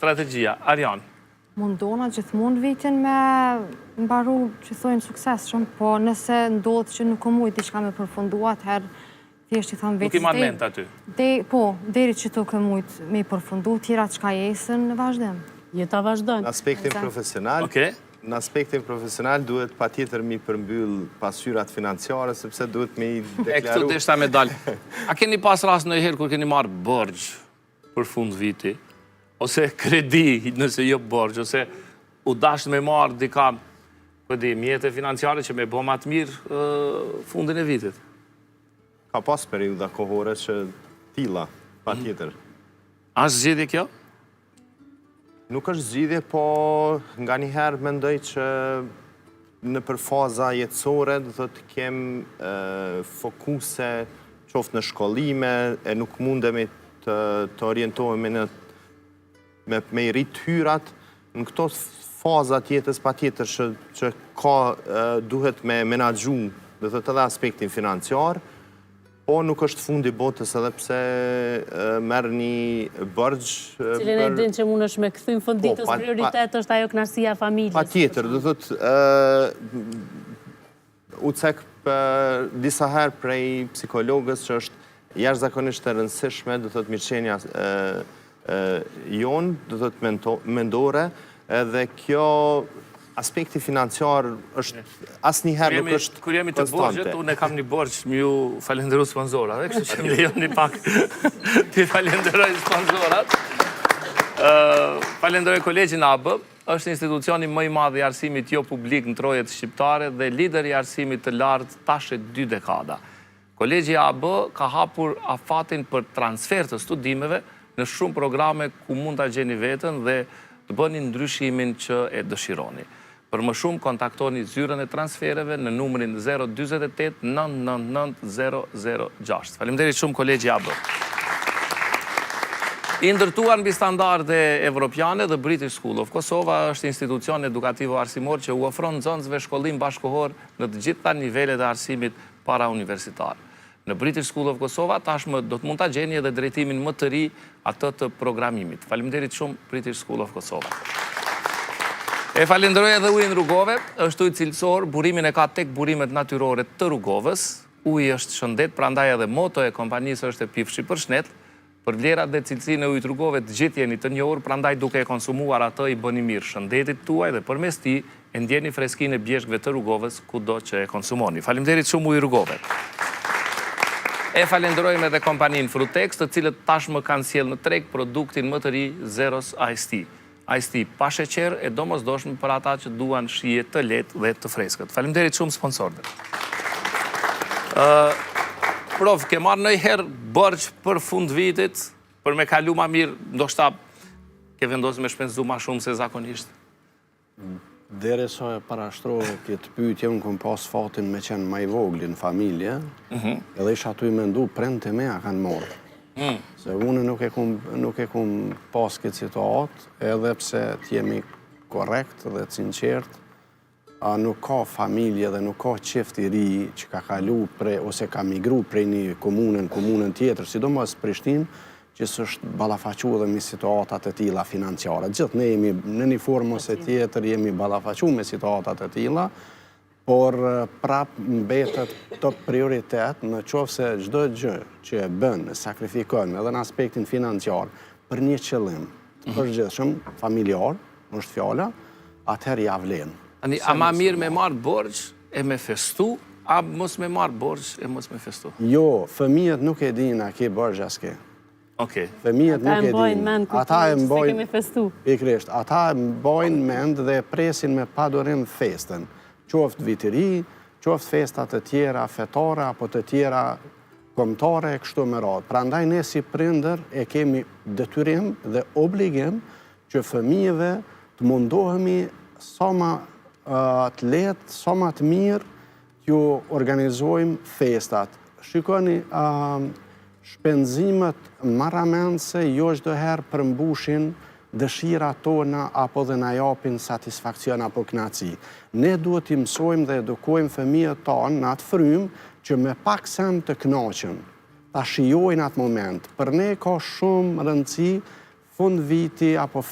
strategjia. Arjan? Mundona gjithmonë vitin me mbaru që thojnë suksesshëm, po nëse ndodhë që nuk mujt diçka me përfundua, atëherë thjesht i thamë vetës... Nuk i marrë ment aty? Po, deri që të këmujt me përfundu, tjera çka jesën në vazhdim. Jeta vazhdojnë. Në aspektin profesional duhet patjetër mi përmbyll pasyrat financiare, sepse duhet me i deklaru... E këtu deshta me dalë. A keni pas rast në herë kur keni marrë borgjë për fund viti, ose kredi nëse jo borgjë, ose u dasht me marrë dika mjete financiare që me bo ma të mirë fundin e vitit? Ka pas periuda kohore që tilla, patjetër. A është zgjidhje kjo? Nuk është zgjidhje, po nga njëherë mendoj që në për faza jetësore do të kem fokuse qoftë në shkollime, e nuk mundemi të orientohemi me i rritë hyrat në këto fazat jetës patjetër që ka duhet me menaxhu dhe të edhe aspektin financiar, po nuk është fundi botës edhe pse merë një bërgjë... Cilin e din që mund është me këthym funditës prioritet është ajo kënaqësia familjes. Patjetër, do thotë u cek disa herë prej psikologës që është jashtëzakonisht e rëndësishme, do thotë mirëqenia jonë, do thotë mendore, edhe kjo aspekti financiar është asnjëherë nuk është konstante. Kur jemi të borxhet, unë kam një borxh më ju falenderoj sponsorave, kështu që më lejoni pak të falenderoj sponsorat. Falenderoj kolegjin AB, është institucioni më i madh i arsimit jo publik në trojet shqiptare dhe lider i arsimit të lartë tash 2 dekada. Kolegji AB ka hapur afatin për transfer të studimeve në shumë programe ku mund ta gjeni veten dhe të bëni ndryshimin që e dëshironi. Për më shumë, kontaktoni zyrën e transfereve në numrin 048 999 006. Faleminderit shumë kolegji AB. I ndërtuar mbi standarde evropiane, dhe British School of Kosova është institucion edukativo-arsimor që u ofron nxënësve shkollim bashkëkohor në të gjitha nivelet e arsimit parauniversitar. Në British School of Kosova tashmë do të mund ta gjeni edhe drejtimin më të ri atë të programimit. Faleminderit shumë British School of Kosova. E falenderoj edhe ujin Rrugove, është ujë cilësor, burimin e ka tek burimet natyrore të Rrugovës. Uji është shëndet, prandaj edhe moto e kompanisë është e pifshi për shnet. Për vlerat dhe cilësinë e ujit Rrugove të gjithë jeni të njohur, prandaj duke e konsumuar atë i bëni mirë shëndetit tuaj dhe përmes tij e ndjeni freskinë e bjeshkëve të Rrugovës kudo që e konsumoni. Faleminderit shumë ujë Rrugove. E falenderojmë edhe kompaninë Frutex, të cilët tashmë kanë sjellë në treg produktin më të ri Zeros Iced Tea. Iced Tea pa sheqer e domosdoshme për ata që duan shije të lehtë dhe të freskët. Faleminderit shumë sponsorëve. Prof, ke marrë ndonjëherë borxh për fund vitit për me kalu ma mirë, ndoshta ke vendosur me shpenzu ma shumë se zakonisht? Derisa e parashtrove këtë pyetje, unë kom pas fatin me qenë më i vogël në familje, edhe isha aty mendu prindtë e mia kanë marrë. Se unë nuk e kum pas këtë situatë, edhe pse t'jemi korrekt dhe të sinqert, nuk ka familje dhe nuk ka qift i ri që ka kalu ose ka migru prej një komunën tjetër, sidomos Prishtinë, që s'është ballafaqu edhe me situatat e tilla financiare. Gjithë ne jemi në një formë ose tjetër jemi ballafaqu me situatat e tilla, por prap mbetet top prioritet në qoftë se çdo gjë që e bën, sakrifikon edhe në aspektin financiar për një qëllim të përgjithshëm familjar, është fjala, atëherë ja vlen. A ma mirë me marrë borxh e me festu, a mos me marrë borxh e mos me festu? Jo, fëmijët nuk e dinë a ke borxh as ke. Fëmijët nuk e dinë. Ata e mbojnë pikërisht, ata e mbojnë mend dhe presin me padurim festën. Qoftë vit i ri, qoftë festat të tjera fetare apo të tjera kombëtare kështu me radhë. Prandaj ne si prindër e kemi detyrim dhe obligim që fëmijëve të mundohemi sa më të lehtë, sa më të mirë t'ju organizojmë festat. Shikoni, shpenzimet marramendse jo çdo herë përmbushin dëshirat tona apo dhe na japin satisfakcion apo kënaqësi. Ne duhet t'i mësojmë dhe edukojmë fëmijët tanë në atë frymë që me pak sen të kënaqen, ta shijojnë atë moment. Për ne ka shumë rëndësi fund viti apo